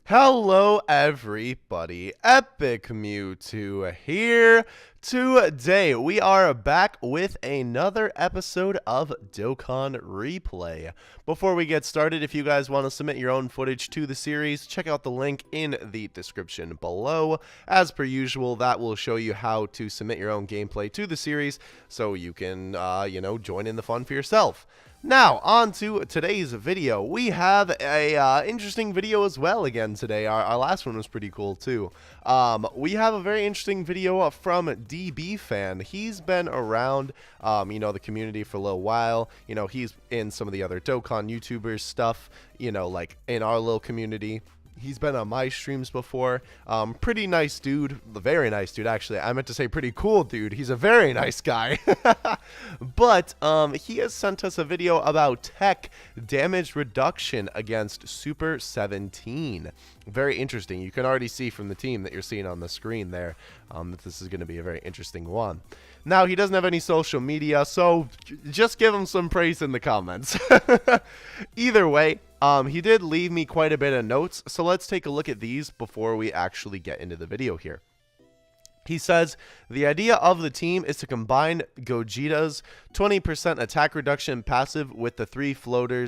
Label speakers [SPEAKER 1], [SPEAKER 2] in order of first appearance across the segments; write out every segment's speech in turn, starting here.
[SPEAKER 1] Hello everybody, Epic Mewtwo here. Today we are back with another episode of Dokkan Replay. Before we get started, if you guys want to submit your own footage to the series, check out the link in the description below. As per usual, that will show you how to submit your own gameplay to the series so you can, join in the fun for yourself. Now, on to today's video. We have a interesting video as well again today. Our last one was pretty cool too. We have a very interesting video from dbfan. He's been around, the community for a little while. He's in some of the other Dokkan YouTubers stuff, like in our little community. He's been on my streams before. Pretty nice dude. Very nice dude, actually. I meant to say pretty cool dude. He's a very nice guy. But he has sent us a video about TEQ damage reduction against Super 17. Very interesting. You can already see from the team that you're seeing on the screen there that this is going to be a very interesting one. Now, he doesn't have any social media, so just give him some praise in the comments. Either way, he did leave me quite a bit of notes, so let's take a look at these before we actually get into the video here. He says, the idea of the team is to combine Gogeta's 20% attack reduction passive with the three floater,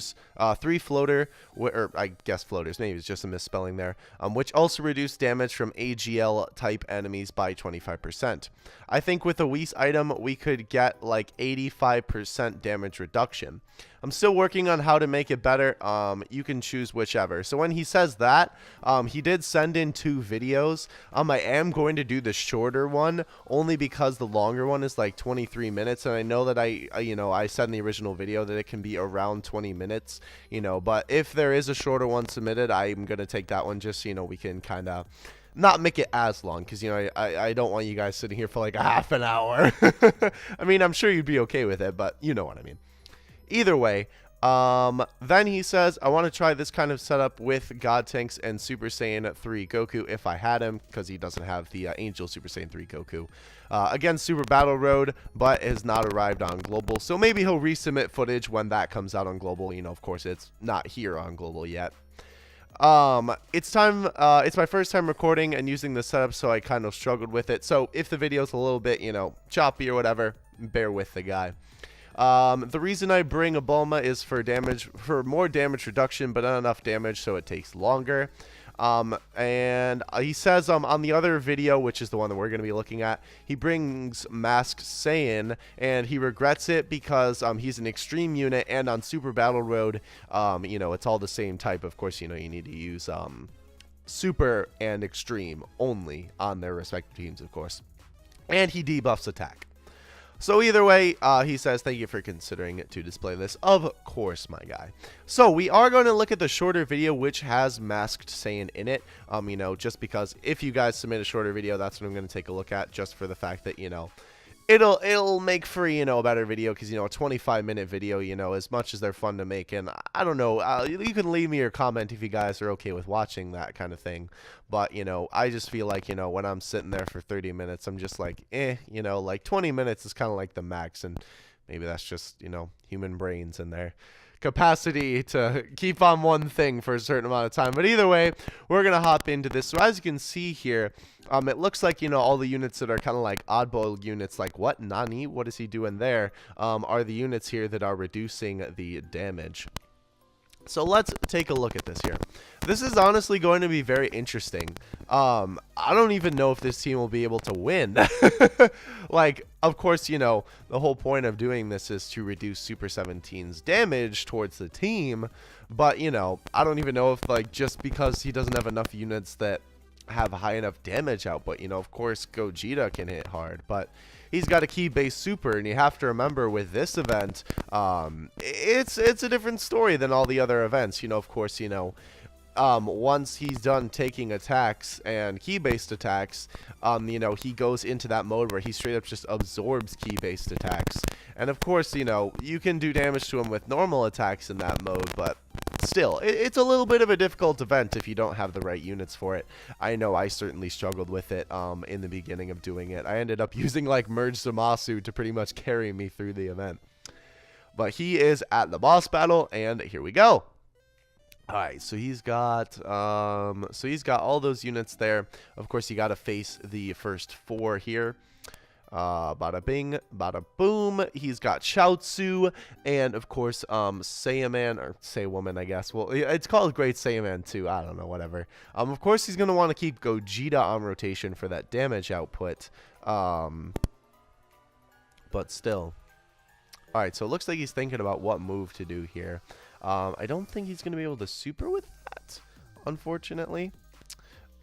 [SPEAKER 1] or I guess floaters, maybe it's just a misspelling there, which also reduce damage from AGL type enemies by 25%. I think with a Whis item, we could get like 85% damage reduction. I'm still working on how to make it better. You can choose whichever. So when he says that, he did send in 2 videos. I am going to do the shorter one only because the longer one is like 23 minutes, and I know that I said in the original video that it can be around 20 minutes, but if there is a shorter one submitted, I'm going to take that one just so we can kind of not make it as long, because I don't want you guys sitting here for like a half an hour. I mean, I'm sure you'd be okay with it, but you know what I mean. Either way, then he says, I want to try this kind of setup with God Tanks and Super Saiyan 3 Goku if I had him, because he doesn't have the Angel Super Saiyan 3 Goku. Again, Super Battle Road, but has not arrived on Global, so maybe he'll resubmit footage when that comes out on Global. Of course, it's not here on Global yet. It's my first time recording and using the setup, so I kind of struggled with it. So if the video's a little bit, choppy or whatever, bear with the guy. The reason I bring a Bulma is for more damage reduction, but not enough damage, so it takes longer. And he says on the other video, which is the one that we're going to be looking at, he brings Masked Saiyan, and he regrets it because he's an extreme unit, and on Super Battle Road, it's all the same type. Of course, you need to use Super and Extreme only on their respective teams, of course. And he debuffs attack. So either way, he says, thank you for considering it to display this. Of course, my guy. So we are going to look at the shorter video, which has Masked Saiyan in it. Just because if you guys submit a shorter video, that's what I'm going to take a look at, just for the fact that, it'll make for, a better video, because, a 25-minute video, as much as they're fun to make, and I don't know, you can leave me your comment if you guys are okay with watching that kind of thing, but, I just feel like, when I'm sitting there for 30 minutes, I'm just like, like 20 minutes is kind of like the max, and maybe that's just, human brains in there. Capacity to keep on one thing for a certain amount of time. But either way, we're gonna hop into this. So as you can see here, it looks like all the units that are kind of like oddball units, like what Nani, what is he doing there, are the units here that are reducing the damage. So let's take a look at this here. This is honestly going to be very interesting. I don't even know if this team will be able to win. Like, of course, the whole point of doing this is to reduce Super 17's damage towards the team. But, I don't even know if, like, just because he doesn't have enough units that have high enough damage output, of course, Gogeta can hit hard, but he's got a key base super, and you have to remember with this event, it's a different story than all the other events. Of course, once he's done taking attacks and key-based attacks, he goes into that mode where he straight up just absorbs key-based attacks. And of course, you can do damage to him with normal attacks in that mode, but still, it's a little bit of a difficult event if you don't have the right units for it. I know I certainly struggled with it in the beginning of doing it. I ended up using like Merge Zamasu to pretty much carry me through the event. But he is at the boss battle, and here we go. All right, so he's got all those units there. Of course, you got to face the first 4 here. Bada bing, bada boom. He's got Chaozu, and of course, Saiyaman, or Saiyawoman, I guess. Well, it's called Great Saiyaman too. I don't know, whatever. Of course, he's gonna want to keep Gogeta on rotation for that damage output. But still. All right, so it looks like he's thinking about what move to do here. I don't think he's gonna be able to super with that, unfortunately.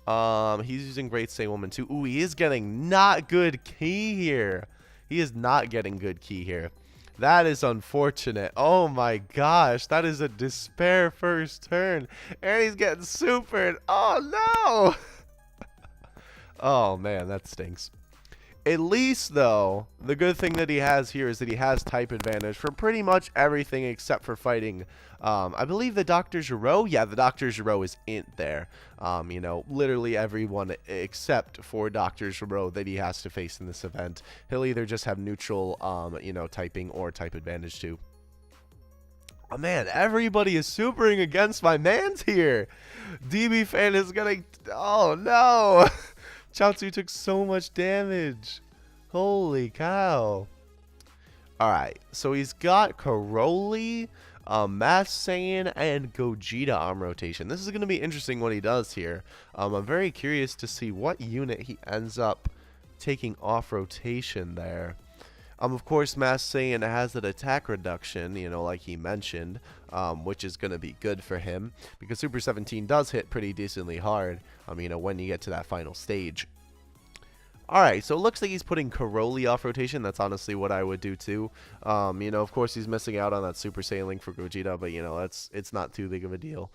[SPEAKER 1] He's using Great Saiyawoman too. Ooh, he is getting not good ki here. He is not getting good ki here. That is unfortunate. Oh my gosh, that is a despair first turn. And he's getting supered. Oh no! Oh man, that stinks. At least, though, the good thing that he has here is that he has type advantage for pretty much everything except for fighting. I believe the Dr. Gero. Yeah, the Dr. Gero is in there. You know, literally everyone except for Dr. Gero that he has to face in this event. He'll either just have neutral, you know, typing or type advantage too. Oh man, everybody is supering against my mans here. dbfan is getting... Oh no! Chaozu took so much damage. Holy cow. Alright, so he's got Pearly, Mass Saiyan, and Gogeta on rotation. This is going to be interesting what he does here. I'm very curious to see what unit he ends up taking off rotation there. Of course, Mass Saiyan has that attack reduction, you know, like he mentioned, which is going to be good for him, because Super 17 does hit pretty decently hard, you know, when you get to that final stage. Alright, so it looks like he's putting Pearly off rotation. That's honestly what I would do too. You know, of course, he's missing out on that Super Saiyan link for Gogeta, but, you know, it's not too big of a deal.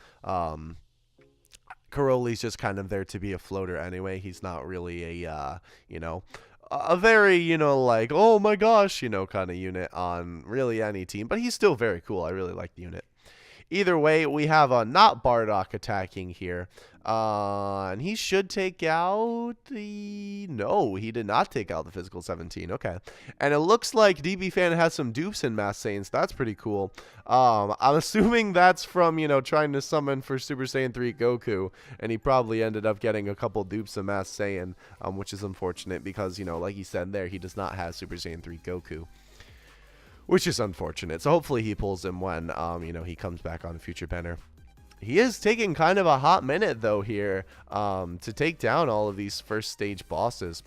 [SPEAKER 1] Pearly's just kind of there to be a floater anyway. He's not really a, you know... a very, you know, like, oh my gosh, you know, kind of unit on really any team. But he's still very cool. I really like the unit. Either way, we have not Bardock attacking here. And he should take out the... No, he did not take out the physical 17. Okay. And it looks like dbfan has some dupes in Mass Saiyan, so that's pretty cool. I'm assuming that's from, you know, trying to summon for Super Saiyan 3 Goku. And he probably ended up getting a couple dupes of Mass Saiyan, which is unfortunate because, you know, like he said there, he does not have Super Saiyan 3 Goku. Which is unfortunate. So hopefully he pulls him when, you know, he comes back on a future banner. He is taking kind of a hot minute, though, here to take down all of these first stage bosses.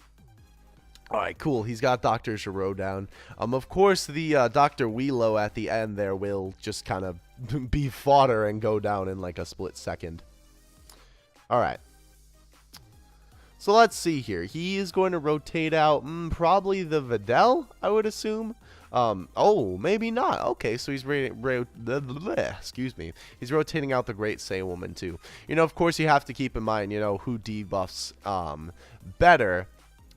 [SPEAKER 1] All right, cool. He's got Dr. Gero down. Of course, the Dr. Wheelo at the end there will just kind of be fodder and go down in like a split second. All right. So let's see here. He is going to rotate out probably the Videl, I would assume. Oh, maybe not. Okay, so he's excuse me. He's rotating out the Great Saiyawoman too. You know, of course, you have to keep in mind, you know, who debuffs better.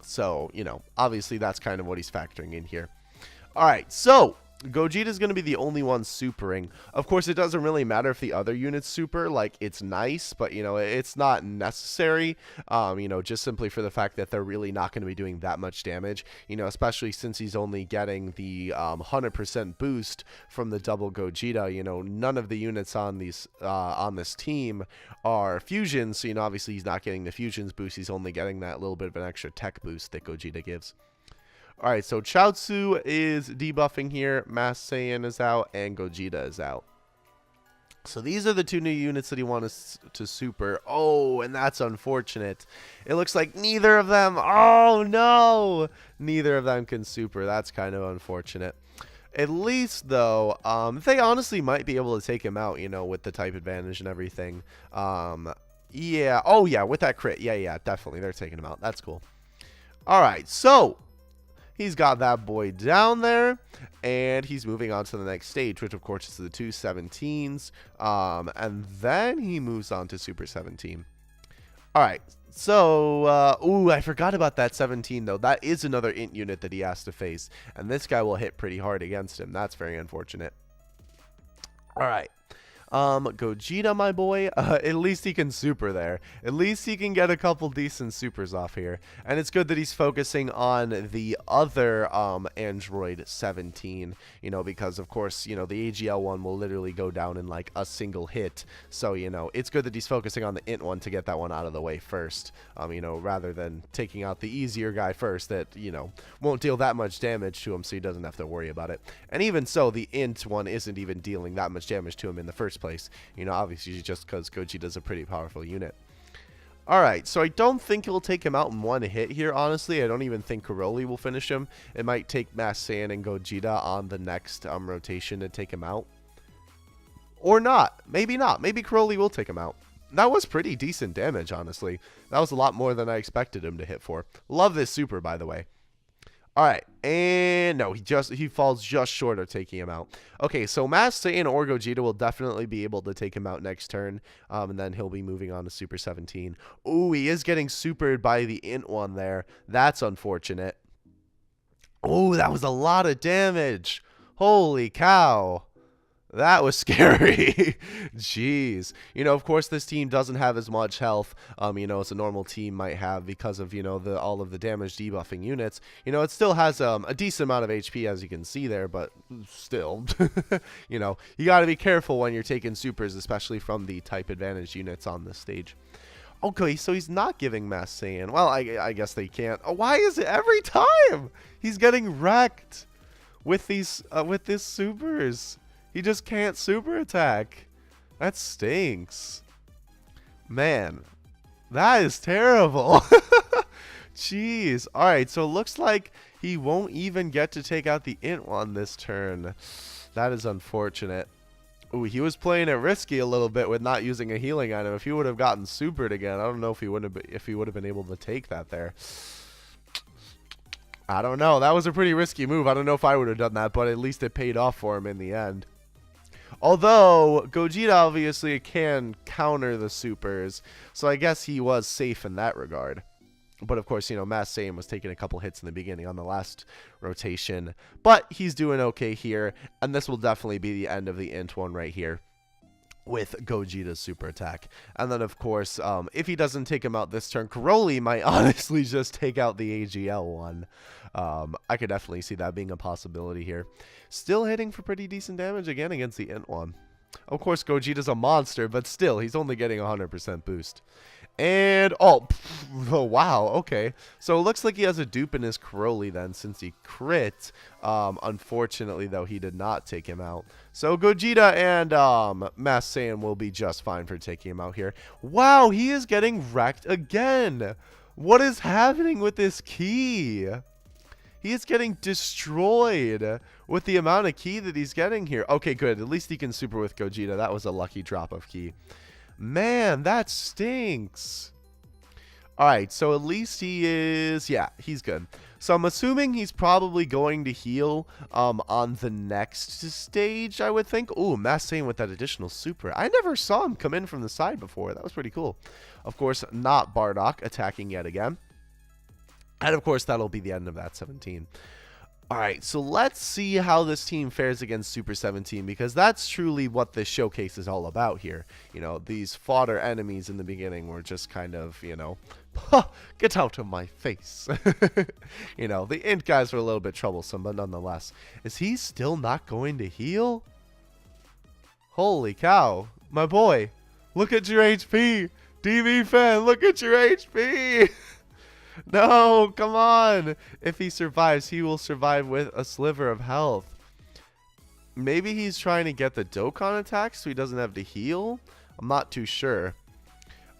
[SPEAKER 1] So, you know, obviously that's kind of what he's factoring in here. All right, so Gogeta is going to be the only one supering. Of course, it doesn't really matter if the other units super. Like, it's nice, but, you know, it's not necessary, you know, just simply for the fact that they're really not going to be doing that much damage, you know, especially since he's only getting the 100% boost from the double Gogeta. You know, none of the units on these on this team are fusions, so, you know, obviously he's not getting the fusions boost. He's only getting that little bit of an extra tech boost that Gogeta gives. Alright, so Chaozu is debuffing here, Mass Saiyan is out, and Gogeta is out. So these are the two new units that he wants to super. Oh, and that's unfortunate. It looks like neither of them... Oh, no! Neither of them can super. That's kind of unfortunate. At least, though, they honestly might be able to take him out, you know, with the type advantage and everything. Yeah. Oh, yeah, with that crit. Yeah, definitely. They're taking him out. That's cool. Alright, so... he's got that boy down there, and he's moving on to the next stage, which, of course, is the 217s, and then he moves on to Super 17. All right, so, ooh, I forgot about that 17, though. That is another int unit that he has to face, and this guy will hit pretty hard against him. That's very unfortunate. All right. Gogeta, my boy, at least he can super there. At least he can get a couple decent supers off here. And it's good that he's focusing on the other, Android 17, you know, because, of course, you know, the AGL one will literally go down in, like, a single hit. So, you know, it's good that he's focusing on the int one to get that one out of the way first, you know, rather than taking out the easier guy first that, you know, won't deal that much damage to him so he doesn't have to worry about it. And even so, the int one isn't even dealing that much damage to him in the first place. You know, obviously just because Gogeta's a pretty powerful unit. Alright, so I don't think he'll take him out in one hit here, honestly. I don't even think Pearly will finish him. It might take Mass Saiyan and Gogeta on the next rotation to take him out. Or not. Maybe not. Maybe Pearly will take him out. That was pretty decent damage, honestly. That was a lot more than I expected him to hit for. Love this super, by the way. Alright, and no, he falls just short of taking him out. Okay, so Mass Saiyan or Gogeta will definitely be able to take him out next turn, and then he'll be moving on to Super 17. Ooh, he is getting supered by the int one there. That's unfortunate. Ooh, that was a lot of damage. Holy cow. That was scary. Jeez. You know, of course, this team doesn't have as much health, you know, as a normal team might have because of, you know, all of the damage debuffing units. You know, it still has a decent amount of HP, as you can see there, but still, you know, you got to be careful when you're taking supers, especially from the type advantage units on this stage. Okay, so he's not giving Mass Saiyan. Well, I guess they can't. Oh, why is it every time he's getting wrecked with these supers? He just can't super attack. That stinks. Man, that is terrible. Jeez. Alright, so it looks like he won't even get to take out the int one this turn. That is unfortunate. Ooh, he was playing it risky a little bit with not using a healing item. If he would have gotten supered again, I don't know if he would have been able to take that there. I don't know. That was a pretty risky move. I don't know if I would have done that, but at least it paid off for him in the end. Although, Gogeta obviously can counter the supers, so I guess he was safe in that regard. But of course, you know, Mass Saiyan was taking a couple hits in the beginning on the last rotation. But he's doing okay here, and this will definitely be the end of the int one right here with Gogeta's super attack. And then, of course, if he doesn't take him out this turn, Pearly might honestly just take out the AGL one. I could definitely see that being a possibility here. Still hitting for pretty decent damage again against the int one. Of course, Gogeta's a monster, but still, he's only getting 100% boost. And, oh, wow, okay. So it looks like he has a dupe in his Pearly then, since he crit. Unfortunately, though, he did not take him out. So Gogeta and Mass Saiyan will be just fine for taking him out here. Wow, he is getting wrecked again. What is happening with this key? He is getting destroyed with the amount of key that he's getting here. Okay, good. At least he can super with Gogeta. That was a lucky drop of key. Man, that stinks. Alright, so at least he is... Yeah, he's good. So I'm assuming he's probably going to heal on the next stage, I would think. Ooh, Mass Saiyan with that additional super. I never saw him come in from the side before. That was pretty cool. Of course, not Bardock attacking yet again. And of course, that'll be the end of that 17. Alright, so let's see how this team fares against Super 17, because that's truly what this showcase is all about here. You know, these fodder enemies in the beginning were just kind of, you know, get out of my face. You know, the int guys were a little bit troublesome, but nonetheless. Is he still not going to heal? Holy cow. My boy, look at your HP. dbfan, look at your HP. No, come on. If he survives, he will survive with a sliver of health. Maybe he's trying to get the Dokkan attack so he doesn't have to heal? I'm not too sure.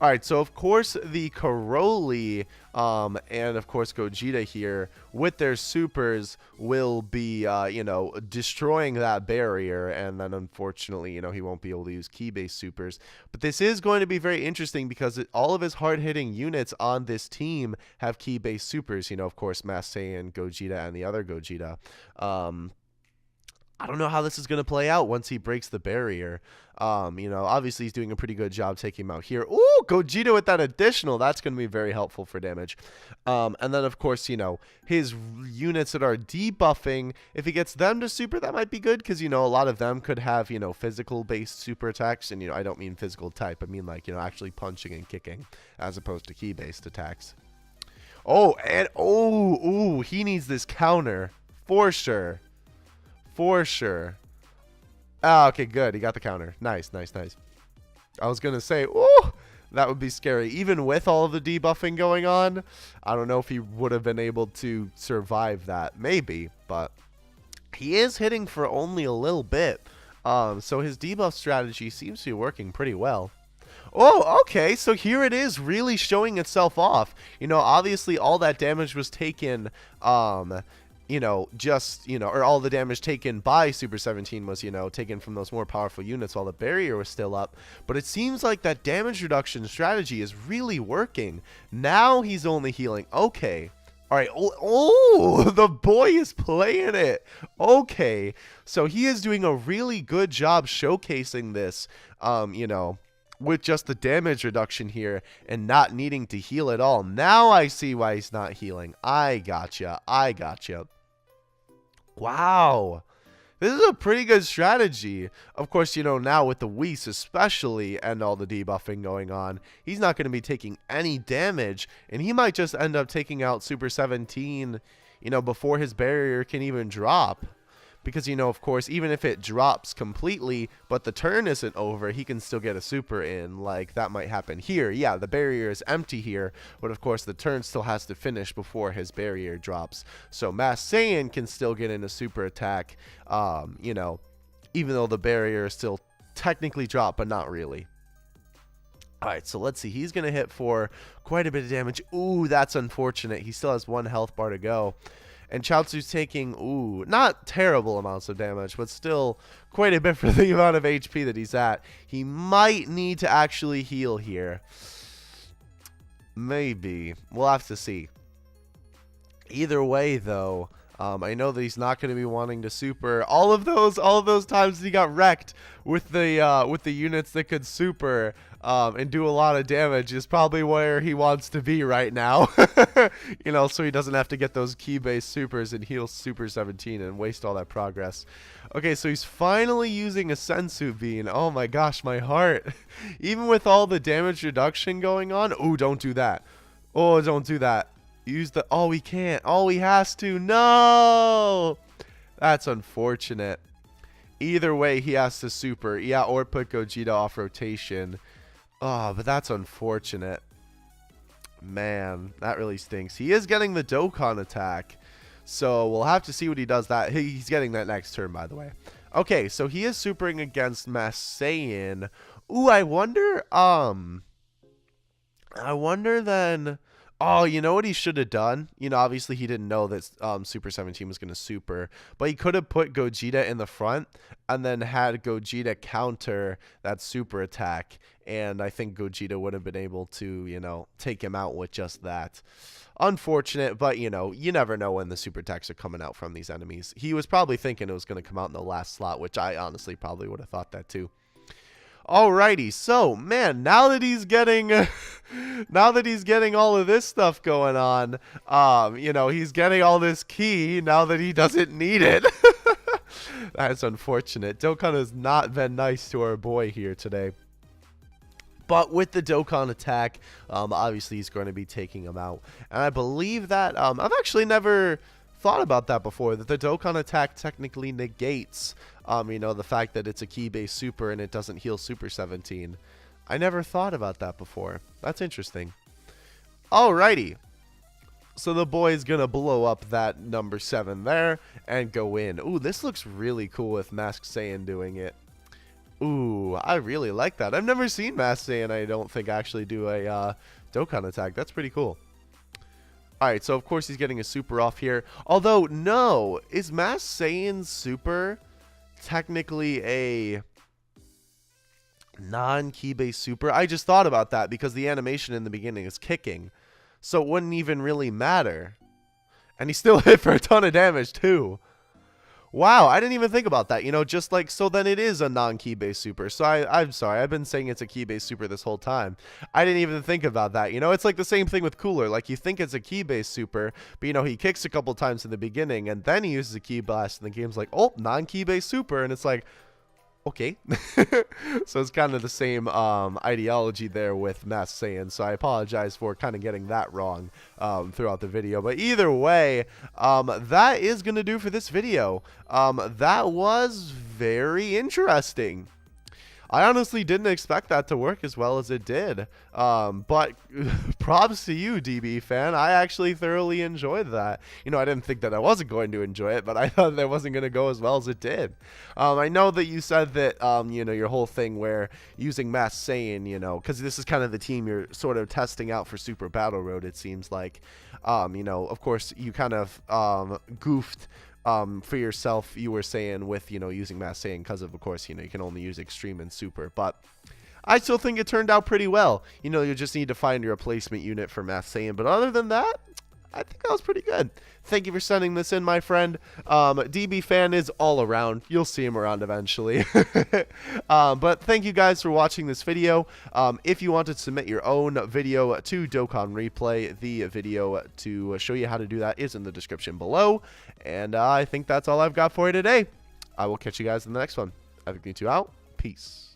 [SPEAKER 1] Alright, so of course the Pearly and of course Gogeta here with their supers will be, you know, destroying that barrier, and then unfortunately, you know, he won't be able to use key-based supers. But this is going to be very interesting because all of his hard-hitting units on this team have key-based supers. You know, of course, Mass Saiyan, Gogeta, and the other Gogeta. I don't know how this is going to play out once he breaks the barrier. Obviously he's doing a pretty good job taking him out here. Ooh, Gogeta with that additional. That's going to be very helpful for damage. And then, of course, his units that are debuffing, if he gets them to super, that might be good because, a lot of them could have, physical-based super attacks. And, I don't mean physical type. I mean, like, actually punching and kicking as opposed to key-based attacks. Oh, and, ooh, he needs this counter for sure. For sure. Ah, okay, good. He got the counter. Nice, nice, nice. I was going to say, ooh, that would be scary. Even with all of the debuffing going on, I don't know if he would have been able to survive that. Maybe, but he is hitting for only a little bit. So his debuff strategy seems to be working pretty well. Oh, okay, so here it is really showing itself off. Obviously all that damage was taken, or all the damage taken by Super 17 was, taken from those more powerful units while the barrier was still up. But it seems like that damage reduction strategy is really working. Now he's only healing. Okay. All right. Oh, the boy is playing it. Okay. So he is doing a really good job showcasing this, with just the damage reduction here and not needing to heal at all. Now I see why he's not healing. I gotcha. Wow. This is a pretty good strategy. Of course, now with the Whis especially and all the debuffing going on, he's not going to be taking any damage, and he might just end up taking out Super 17, before his barrier can even drop. Because, of course, even if it drops completely, but the turn isn't over, he can still get a super in. Like, that might happen here. Yeah, the barrier is empty here, but of course the turn still has to finish before his barrier drops. So Mass Saiyan can still get in a super attack, even though the barrier is still technically dropped, but not really. Alright, so let's see. He's going to hit for quite a bit of damage. Ooh, that's unfortunate. He still has 1 health bar to go. And Chaozu's taking, not terrible amounts of damage, but still quite a bit for the amount of HP that he's at. He might need to actually heal here. Maybe. We'll have to see. Either way, though, I know that he's not going to be wanting to super. All of those times that he got wrecked with the units that could super and do a lot of damage is probably where he wants to be right now. So he doesn't have to get those key-based supers and heal Super 17 and waste all that progress. Okay, so he's finally using a Sensu Bean. Oh my gosh, my heart. Even with all the damage reduction going on. Ooh, don't do that. Oh, don't do that. Use the... Oh, he can't. Oh, he has to. No! That's unfortunate. Either way, he has to super. Yeah, or put Gogeta off rotation. Oh, but that's unfortunate. Man, that really stinks. He is getting the Dokkan attack. So we'll have to see what he does that. He's getting that next turn, by the way. Okay, so he is supering against Mass Saiyan. Ooh, I wonder then... Oh, you know what he should have done? Obviously he didn't know that Super 17 was going to super, but he could have put Gogeta in the front and then had Gogeta counter that super attack, and I think Gogeta would have been able to, take him out with just that. Unfortunate, but, you never know when the super attacks are coming out from these enemies. He was probably thinking it was going to come out in the last slot, which I honestly probably would have thought that too. Alrighty, so man, now that he's getting all of this stuff going on, he's getting all this ki now that he doesn't need it. That's unfortunate. Dokkan has not been nice to our boy here today. But with the Dokkan attack, obviously he's going to be taking him out. And I believe that, I've actually never thought about that before, that the Dokkan attack technically negates, the fact that it's a key-based super and it doesn't heal Super 17. I never thought about that before. That's interesting. Alrighty. So the boy's going to blow up that number 7 there and go in. Ooh, this looks really cool with Masked Saiyan doing it. Ooh, I really like that. I've never seen Masked Saiyan, I don't think, actually do a Dokkan attack. That's pretty cool. Alright, so of course he's getting a super off here. Although, no, is Masked Saiyan's super technically a non-key-based super? I just thought about that because the animation in the beginning is kicking. So it wouldn't even really matter. And he still hit for a ton of damage too. Wow, I didn't even think about that. You know, just like, so then it is a non-key based super. So I'm sorry, I've been saying it's a key based super this whole time. I didn't even think about that. You know, it's like the same thing with Cooler. Like, you think it's a key based super, but you know, he kicks a couple times in the beginning and then he uses a key blast and the game's like, oh, non-key based super. And it's like, okay. So it's kind of the same ideology there with Mass Saiyan, so I apologize for kind of getting that wrong throughout the video. But either way, that is going to do for this video. That was very interesting. I honestly didn't expect that to work as well as it did. But props to you, dbfan. I actually thoroughly enjoyed that. You know, I didn't think that I wasn't going to enjoy it, but I thought that wasn't going to go as well as it did. I know that you said that, you know, your whole thing where using Mass Saiyan, you know, because this is kind of the team you're sort of testing out for Super Battle Road, it seems like. You know, of course, you kind of goofed for yourself, you were saying, with, you know, using Mass Saiyan because of course, you know, you can only use Extreme and Super, but I still think it turned out pretty well. You know, you just need to find your replacement unit for Mass Saiyan, but other than that, I think that was pretty good. Thank you for sending this in, my friend. dbfan is all around. You'll see him around eventually. But thank you guys for watching this video. If you want to submit your own video to Dokkan Replay, the video to show you how to do that is in the description below. And I think that's all I've got for you today. I will catch you guys in the next one. I think you two out. Peace.